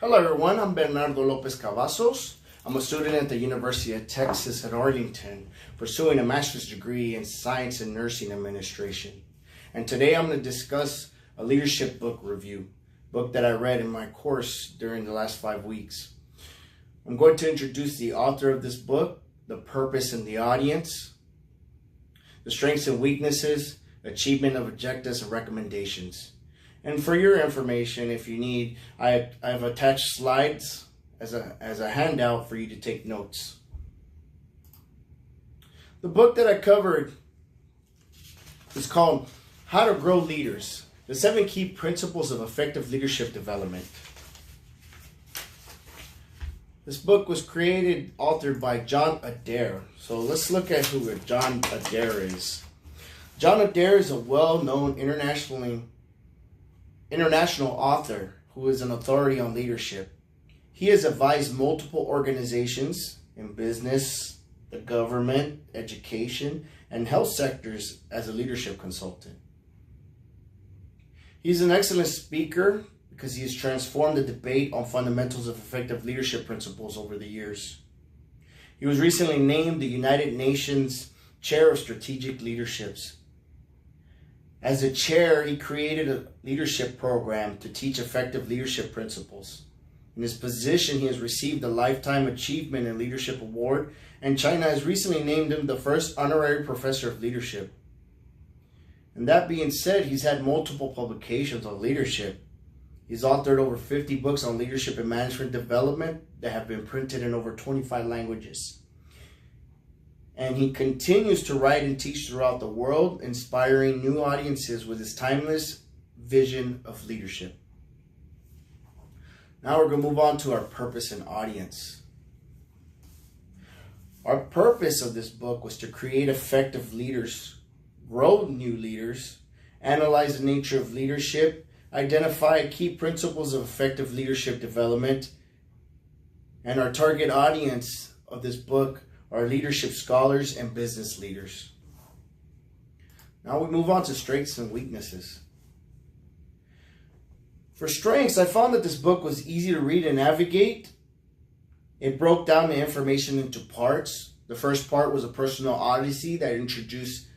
Hello everyone, I'm Bernardo Lopez Cavazos. I'm a student at the University of Texas at Arlington, pursuing a master's degree in Science and Nursing Administration. And today I'm going to discuss a leadership book review, book that I read in my course during the last 5 weeks. I'm going to introduce the author of this book, the purpose and the audience, the strengths and weaknesses, achievement of objectives and recommendations. And for your information, if you need, I've attached slides as a handout for you to take notes. The book that I covered is called How to Grow Leaders, the 7 Key Principles of Effective Leadership Development. This book was authored by John Adair. So let's look at who John Adair is. John Adair is a well-known international author who is an authority on leadership. He has advised multiple organizations in business, the government, education, and health sectors as a leadership consultant. He's an excellent speaker because he has transformed the debate on fundamentals of effective leadership principles over the years. He was recently named the United Nations Chair of Strategic Leaderships. As a chair, he created a leadership program to teach effective leadership principles. In his position, he has received a Lifetime Achievement in Leadership Award, and China has recently named him the first honorary professor of leadership. And that being said, he's had multiple publications on leadership. He's authored over 50 books on leadership and management development that have been printed in over 25 languages. And he continues to write and teach throughout the world, inspiring new audiences with his timeless vision of leadership. Now we're going to move on to our purpose and audience. Our purpose of this book was to create effective leaders, grow new leaders, analyze the nature of leadership, identify key principles of effective leadership development, and our target audience of this book are leadership scholars and business leaders. Now we move on to strengths and weaknesses. For strengths, I found that this book was easy to read and navigate. It broke down the information into parts. The first part was a personal odyssey that introduced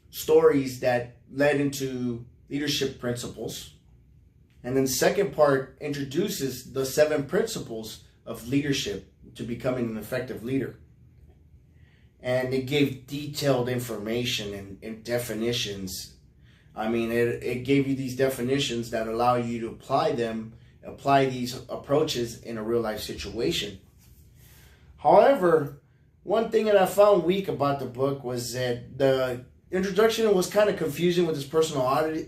stories that led into leadership principles. And then the second part introduces the 7 principles of leadership to becoming an effective leader. And it gave detailed information and definitions. I mean, it gave you these definitions that allow you to apply these approaches in a real life situation. However, one thing that I found weak about the book was that the introduction was kind of confusing with this personal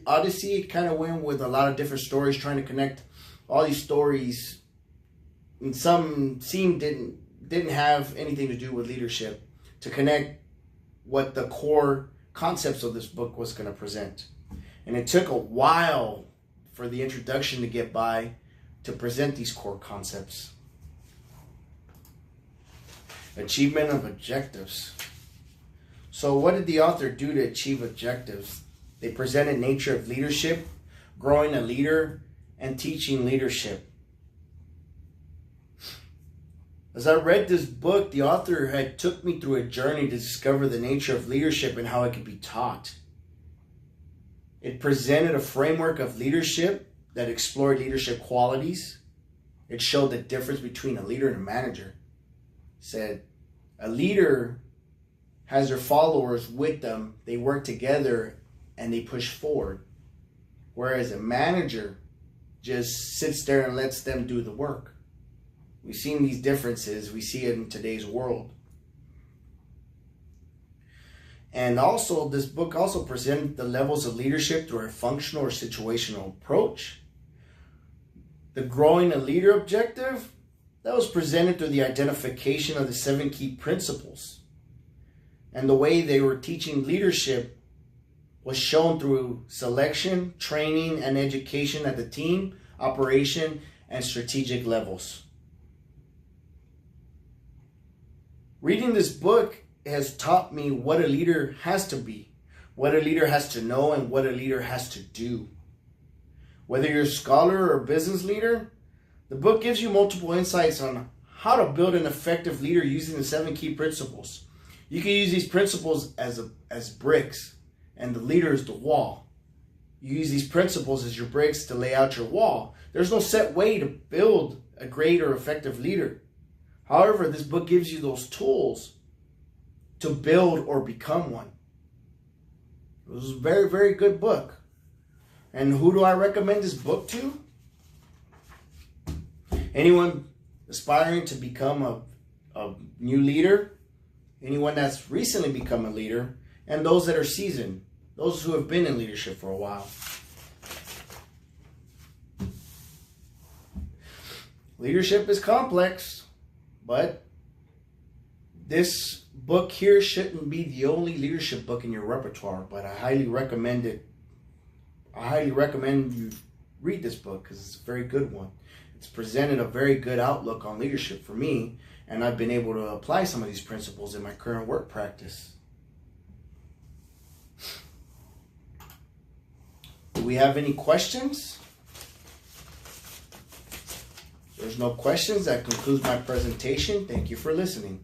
odyssey. It kind of went with a lot of different stories, trying to connect all these stories. And some didn't have anything to do with leadership, to connect what the core concepts of this book was going to present. And it took a while for the introduction to get by to present these core concepts. Achievement of objectives. So what did the author do to achieve objectives? They presented nature of leadership, growing a leader, and teaching leadership. As I read this book, the author had took me through a journey to discover the nature of leadership and how it could be taught. It presented a framework of leadership that explored leadership qualities. It showed the difference between a leader and a manager. It said a leader has their followers with them, they work together, and they push forward. Whereas a manager just sits there and lets them do the work. We've seen these differences. We see it in today's world. And also, this book also presented the levels of leadership through a functional or situational approach. The growing a leader objective, that was presented through the identification of the 7 key principles. And the way they were teaching leadership was shown through selection, training, and education at the team, operation, and strategic levels. Reading this book has taught me what a leader has to be, what a leader has to know, and what a leader has to do. Whether you're a scholar or a business leader, The book gives you multiple insights on how to build an effective leader using the 7 key principles. You can use these principles as bricks, and the leader is the wall. You use these principles as your bricks to lay out your wall. There's no set way to build a great or effective leader. However, this book gives you those tools to build or become one. It was a very, very good book. And who do I recommend this book to? Anyone aspiring to become a new leader, anyone that's recently become a leader, and those that are seasoned, those who have been in leadership for a while. Leadership is complex, but this book here shouldn't be the only leadership book in your repertoire, but I highly recommend it. I highly recommend you read this book because it's a very good one. It's presented a very good outlook on leadership for me, and I've been able to apply some of these principles in my current work practice. Do we have any questions? If there's no questions, that concludes my presentation. Thank you for listening.